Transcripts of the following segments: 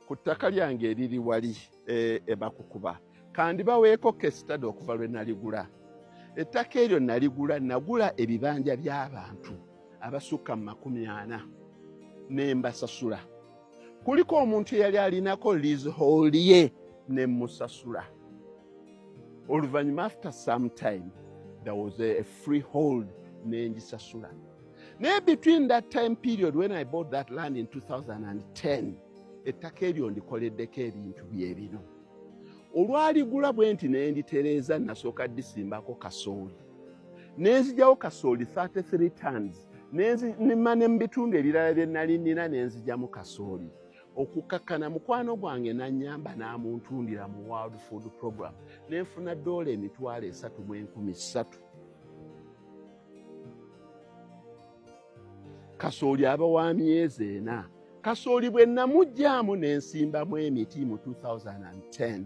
ku ttaka lyange eriri wali ebakukuba kandi baweeko kesitade okuva lwe naligula. Ettaka eryo nagula ebibanja by'abantu abasukka mu 40 ne mbasasula. Kuliko omuntu eyali alinako leasehold ye ne musasula. Oluvannyuma after some time there was a freehold ne ngisasula. Naye between that time period when I bought that land in 2010 ettaka eryo ndikoleddeko ebintu byebino. Olwaligula bwe nti ne nditereeza nasooka disimbako kasooli. Nenzijjawo kasooli 33 tons. Nima ne mu bitundu ebirala bye nali nnina ne nzijjamu kasooli. Okukakkana mukwano gwange n'annyamba n'amuntundira mu World Food Program. Nenfuna $3,313. Kasooli aba wa myezi 4. Kasooli bwe namuggyaamu n'ensimbamu emiti mu 2010.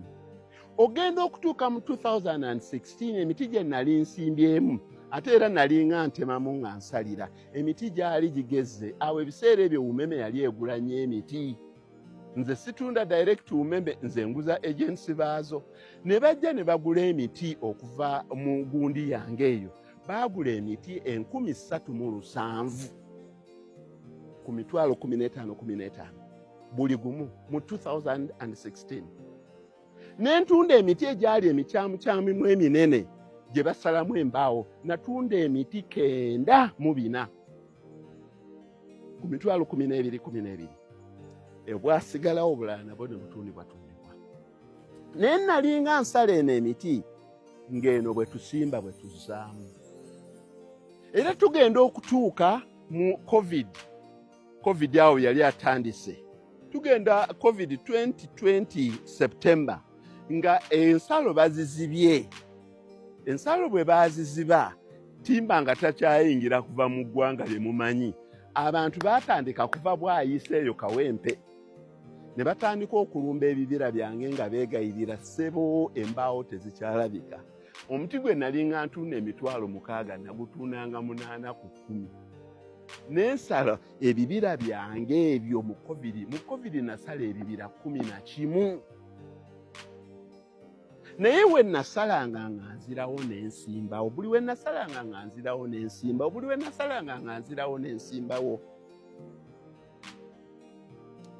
Ogenda okutuuka mu 2016 emiti gye nali nsimbyemu ate era nali nga ntemamu nga nsalira. Emiti gyali gigezze. Awo ebiseera ebyo Umeme yali egula nnyo emiti. Nze situunda direct Umeme, nze nguza agency baazo. Ne bajja ne bagula emiti okuva mu gundi yange eyo. Baagula emiti 3,700 ku mitwalo 15 buli gumu mu 2016. Nentunda emiti egyali emikyamu eminene gye basalamu embaawo. Natunda emiti 94 ku mitwalo 12. Ebwasigalawo obulala nabwo ne butundibwa. Naye nalinga nsala eno emiti ng'eno bwe tusimba bwe tuzzaamu. Era tugenda okutuuka mu COVID awo yali atandise. Tugenda COVID 2020 September nga ensalo bazizibye. Ensalo bwe baziziba timba nga takyayingira kuva mu ggwanga lye mumanyi. Abantu batandika kuva bwayise eyo Kawempe. Ne batandika okulumba ebibira byange nga beegayirira ssebo embaawo tezikyalabika. Omuti gwe nali nga ntunda emitwalo 6 nagutundanga 8 ku 10. Nensala ebibira byange ebyo mu COVID nasala ebibira 11. Naye we nasalanga nga nzirawo n'ensimbawo. Buli we nasalanga nga nzirawo n'ensimbawo. Buli we nasalanga nga nzirawo n'ensimbawo.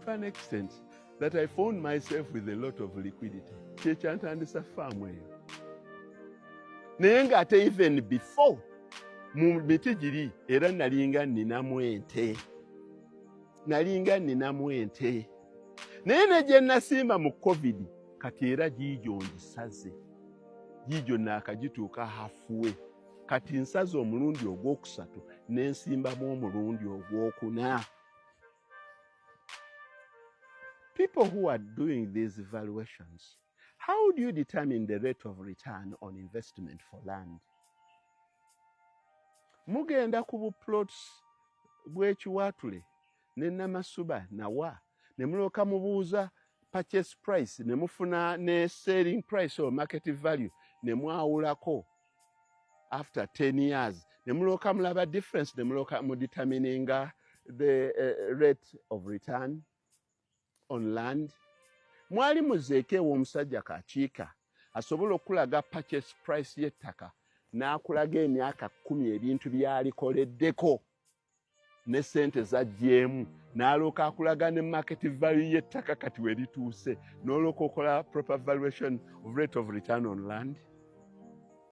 To an extent that I found myself with a lot of liquidity. Kyekyantandisa faamu eyo. Naye ng'ate even before mu miti giri era nalinga nninamu ente. Naye ne gye nasimba mu COVID kati era giigyo ngisaze. Giigyo naakagituuka halfway. Kati nsaze omulundi ogwokusatu n'ensimbamu omulundi ogwokuna. People who are doing these valuations, how do you determine the rate of return on investment for land? Mugenda ku buplots bw'ekiwaatule ne Namasuba nawa ne mulooka mubuuza purchase price ne mufuna ne selling price or market value ne mwawulako after 10 years ne mulooka mulaba difference ne mulooka mu determining the rate of return on land. Mwali muzeeke w'omusajja kakiika asobola okulaga purchase price y'ettaka n'akulaga emyaka 10 ebintu byalikoleddeko ne sente zaggyemu n'alooka akulaga ne market value y'ettaka kati we lituuse n'olooka okola proper valuation of rate of return on land.